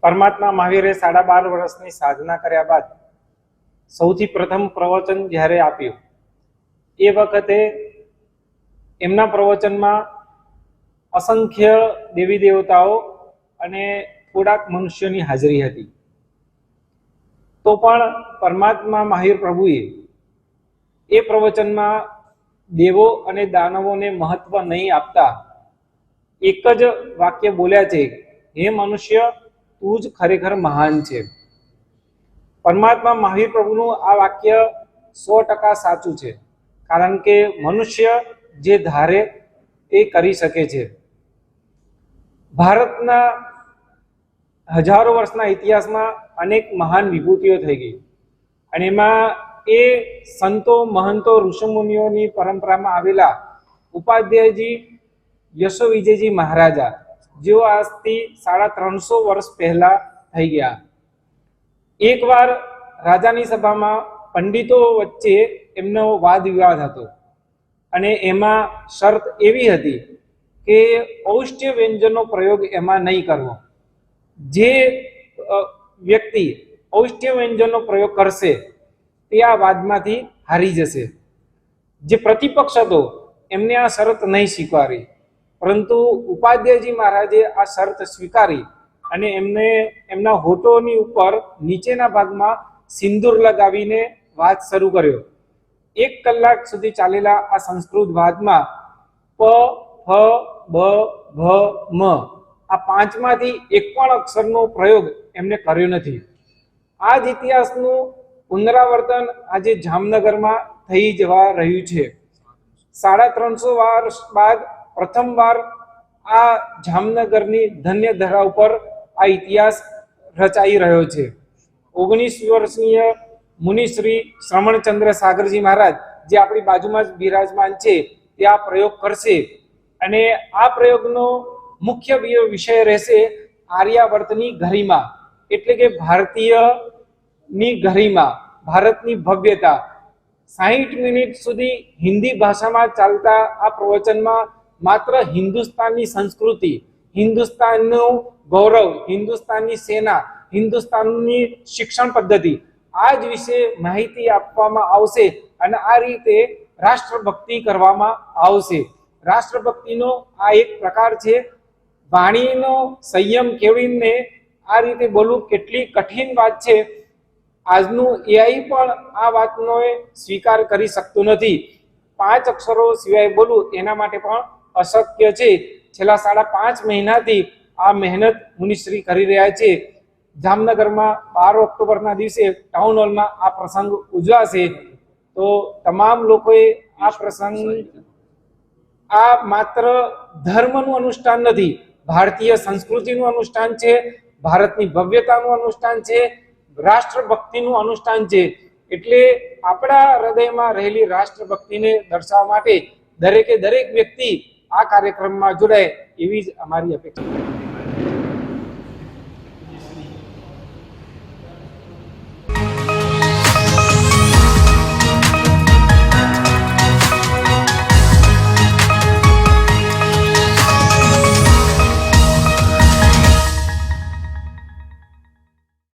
પરમાત્મા મહાવીરે 12.5 વર્ષની સાધના કર્યા બાદ સૌથી પ્રથમ પ્રવચન જ્યારે આપ્યું એ વખતે એમના પ્રવચનમાં અસંખ્ય દેવી દેવતાઓ અને થોડાક મનુષ્યોની હાજરી હતી. તો પણ પરમાત્મા મહાવીર પ્રભુએ એ પ્રવચનમાં દેવો અને દાનવોને મહત્વ નહીં આપતા એક જ વાક્ય બોલ્યા છે, હે મનુષ્ય, તું જ ખરેખર મહાન છે. પરમાત્મા મહાવીર પ્રભુનું આ વાક્ય 100% સાચું છે, કારણ કે મનુષ્ય જે ધારે એ કરી શકે છે. ભારતના હજારો વર્ષના ઇતિહાસમાં અનેક મહાન વિભૂતિઓ થઈ ગઈ અને એમાં એ સંતો મહંતો ઋષિમુનિઓની પરંપરામાં આવેલા ઉપાધ્યાયજી યશો વિજયજી મહારાજા, જેઓ આજથી 350 વર્ષ પહેલા થઈ ગયા. એકવાર રાજાની સભામાં પંડિતો વચ્ચે એમનો વાદ વિવાદ હતો અને એમાં શરત એવી હતી કે ઔષ્ટ્ય વ્યંજનનો પ્રયોગ એમાં નહીં કરવો. જે વ્યક્તિ ઔષ્ટ્ય વ્યંજનનો પ્રયોગ કરશે તે આ વાદમાંથી હારી જશે. જે પ્રતિપક્ષ હતો એમને આ શરત નહીં સ્વીકારી, પરંતુ ઉપાધ્યાયજી મહારાજે આ શરત સ્વીકારી અને એમને એમના હોઠોની ઉપર નીચેના ભાગમાં સિંદૂર લગાવીને વાદ શરૂ કર્યો. 1 કલાક સુધી ચાલેલા આ સંસ્કૃત વાદમાં પ, ફ, બ, ભ, મ આ 5માંથી એક પણ અક્ષરનો પ્રયોગ એમને કર્યો નથી. આ જ ઇતિહાસનું પુનરાવર્તન આજે જામનગરમાં થઈ જવા રહ્યું છે. 350 વર્ષ બાદ પ્રથમવાર આ જામનગરની ધન્ય ધરા ઉપર આ ઇતિહાસ રચાઈ રહ્યો છે. 19 વર્ષીય મુનિશ્રી શ્રમણચંદ્ર સાગરજી મહારાજ, જે આપણી બાજુમાં જ બિરાજમાન છે, તે આ પ્રયોગ કરશે અને આ પ્રયોગનો મુખ્ય વિષય રહેશે આર્યાવર્તની ગરિમા, એટલે કે ભારતીયની ગરિમા, ભારતની ભવ્યતા. 60 મિનિટ સુધી હિન્દી ભાષામાં ચાલતા આ પ્રવચનમાં માત્ર હિન્દુસ્તાનની સંસ્કૃતિ, હિન્દુસ્તાનનું ગૌરવ, હિન્દુસ્તાનની સેના, હિન્દુસ્તાનની શિક્ષણ પદ્ધતિ આ જ વિશે માહિતી આપવામાં આવશે અને આ રીતે રાષ્ટ્રભક્તિ કરવામાં આવશે. રાષ્ટ્રભક્તિનો આ એક પ્રકાર છે. વાણીનો સંયમ કેળવીને આ રીતે બોલવું કેટલી કઠિન વાત છે. આજનું એઆઈ પણ આ વાતનો સ્વીકાર કરી શકતું નથી. 5 અક્ષરો સિવાય બોલવું એના માટે પણ અશક્ય છે. છેલ્લા 5.5 મહિનાથી આ મહેનત મુનિશ્રી કરી રહ્યા છે. જામનગરમાં 12 ઓક્ટોબરના દિવસે ટાઉન હોલમાં આ પ્રસંગ ઉજવાશે. તો તમામ લોકોએ આ પ્રસંગ, આ માત્ર ધર્મનું અનુષ્ઠાન નથી, ભારતીય સંસ્કૃતિનું અનુષ્ઠાન છે, ભારતની ભવ્યતાનું અનુષ્ઠાન છે, રાષ્ટ્રભક્તિનું અનુષ્ઠાન છે. એટલે આપણા હૃદયમાં રહેલી રાષ્ટ્રભક્તિને દર્શાવવા માટે દરેક વ્યક્તિ આ કાર્યક્રમમાં જોડાય એવી જ અમારી અપેક્ષા.